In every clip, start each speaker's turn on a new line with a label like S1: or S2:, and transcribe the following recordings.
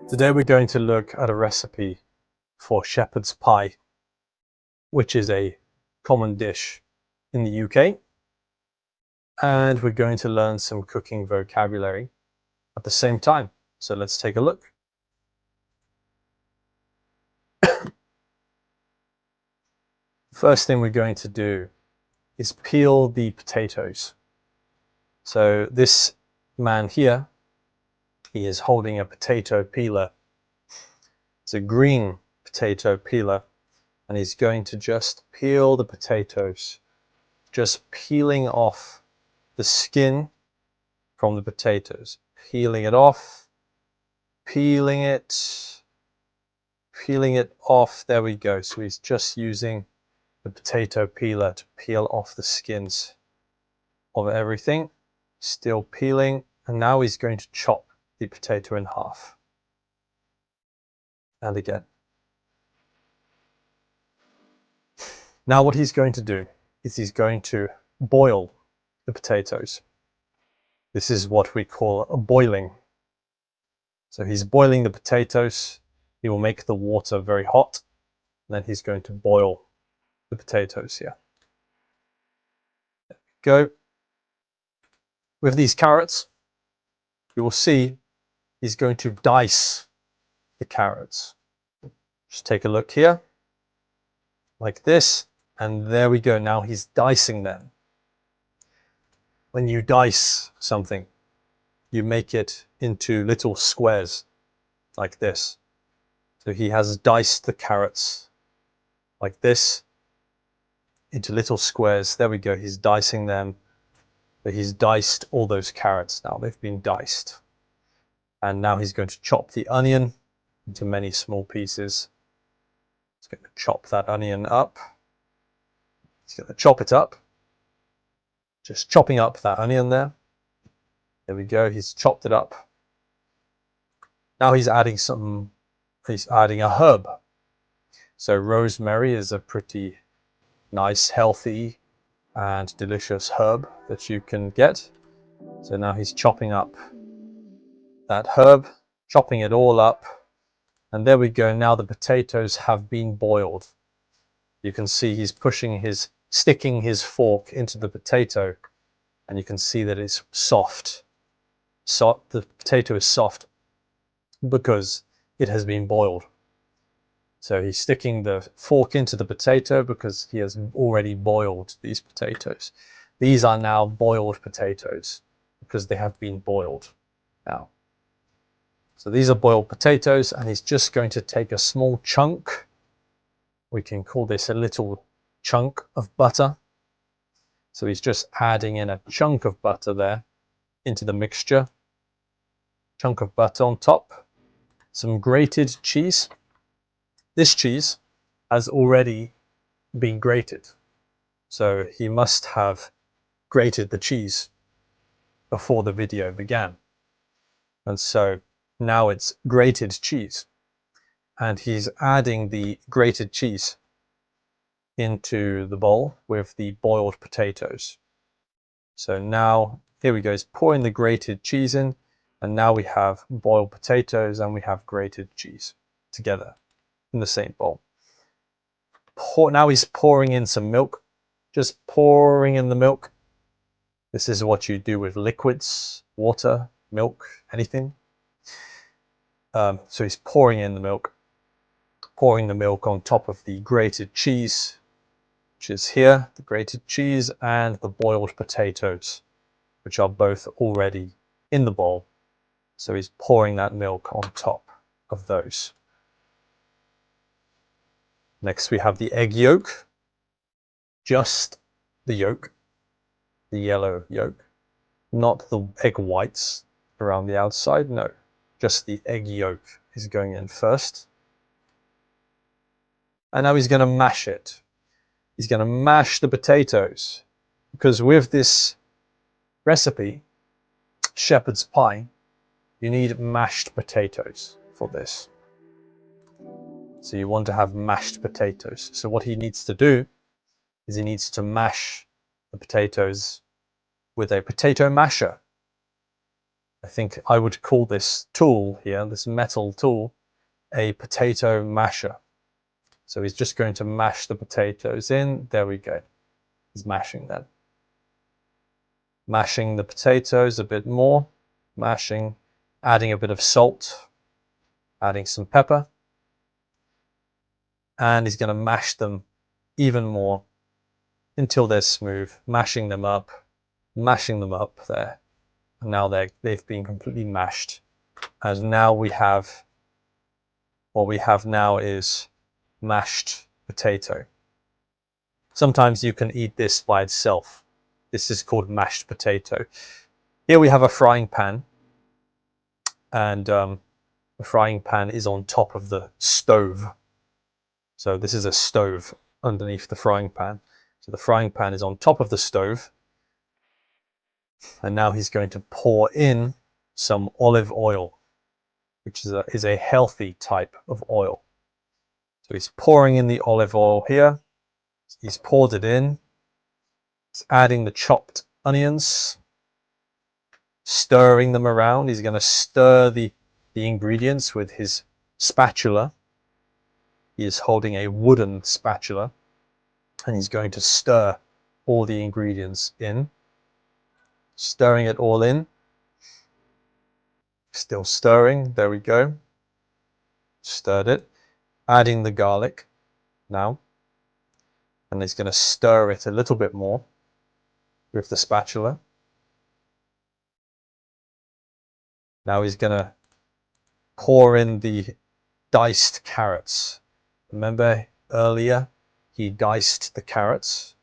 S1: Today we're going to look at a recipe for shepherd's pie, which is a common dish in the UK. And we're going to learn some cooking vocabulary at the same time. So let's take a look. First thing we're going to do is peel the potatoes. So this man here, he is holding a potato peeler. It's a green potato peeler, and he's going to just peel the potatoes, just peeling off the skin from the potatoes, peeling it off, peeling it off. There we go. So he's just using the potato peeler to peel off the skins of everything, still peeling. And now he's going to chop the potato in half. And again. Now what he's going to do is he's going to boil the potatoes. This is what we call a boiling. So he's boiling the potatoes. He will make the water very hot. And then he's going to boil the potatoes here. There we go. With these carrots, you will see he's going to dice the carrots. Just take a look here, like this. And there we go. Now he's dicing them. When you dice something, you make it into little squares like this. So he has diced the carrots like this into little squares. There we go. He's dicing them. But he's diced all those carrots now. They've been diced. And now he's going to chop the onion into many small pieces. He's going to chop that onion up. He's going to chop it up. Just chopping up that onion there. There we go. He's chopped it up. Now he's adding a herb. So rosemary is a pretty nice, healthy, and delicious herb that you can get. So now he's chopping up that herb, chopping it all up. And there we go. Now the potatoes have been boiled. You can see he's sticking his fork into the potato, and you can see that it's soft. So the potato is soft because it has been boiled. So he's sticking the fork into the potato because he has already boiled these potatoes. These are now boiled potatoes because they have been boiled now. So these are boiled potatoes, and he's just going to take a small chunk. We can call this a little chunk of butter. So he's just adding in a chunk of butter there into the mixture. Chunk of butter on top. Some grated cheese. This cheese has already been grated. So he must have grated the cheese before the video began. And so now it's grated cheese. And he's adding the grated cheese into the bowl with the boiled potatoes. So now, here we go, he's pouring the grated cheese in, and now we have boiled potatoes and we have grated cheese together in the same bowl. Now he's pouring in some milk, just pouring in the milk. This is what you do with liquids, water, milk, anything. So he's pouring in the milk, pouring the milk on top of the grated cheese, which is here, the grated cheese, and the boiled potatoes, which are both already in the bowl. So he's pouring that milk on top of those. Next we have the egg yolk, just the yolk, the yellow yolk, not the egg whites around the outside, no, just the egg yolk is going in first. And now he's going to mash it. He's going to mash the potatoes, because with this recipe, shepherd's pie, you need mashed potatoes for this. So you want to have mashed potatoes. So what he needs to do is he needs to mash the potatoes with a potato masher. I think I would call this tool here, this metal tool, a potato masher. So he's just going to mash the potatoes in. There we go. He's mashing them. Mashing the potatoes a bit more. Mashing, adding a bit of salt, adding some pepper. And he's going to mash them even more until they're smooth. Mashing them up there. And now they've been completely mashed. And now we have, what we have now is mashed potato. Sometimes you can eat this by itself. This is called mashed potato. Here we have a frying pan, and the frying pan is on top of the stove. So this is a stove underneath the frying pan. So the frying pan is on top of the stove, and now he's going to pour in some olive oil, which is a healthy type of oil. So he's pouring in the olive oil here. He's poured it in. He's adding the chopped onions, stirring them around. He's going to stir the ingredients with his spatula. He is holding a wooden spatula, and he's going to stir all the ingredients in. Stirring it all in. Still stirring. There we go. Stirred it. Adding the garlic now. And he's going to stir it a little bit more with the spatula. Now he's going to pour in the diced carrots. Remember earlier he diced the carrots.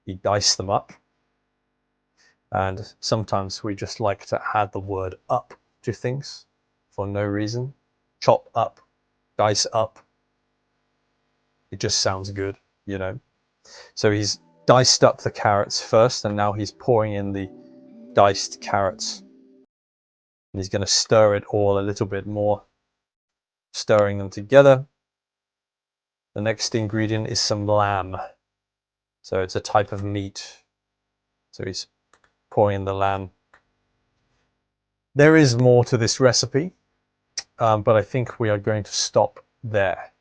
S1: He diced them up. And sometimes we just like to add the word up to things for no reason. Chop up, dice up. It just sounds good, you know. So he's diced up the carrots first, and now he's pouring in the diced carrots. And he's going to stir it all a little bit more, stirring them together. The next ingredient is some lamb. So it's a type of meat. So he's pouring in the lamb. There is more to this recipe, but I think we are going to stop there.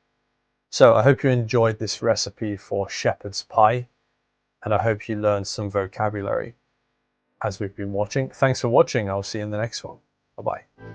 S1: So I hope you enjoyed this recipe for shepherd's pie, and I hope you learned some vocabulary as we've been watching. Thanks for watching. I'll see you in the next one. Bye-bye.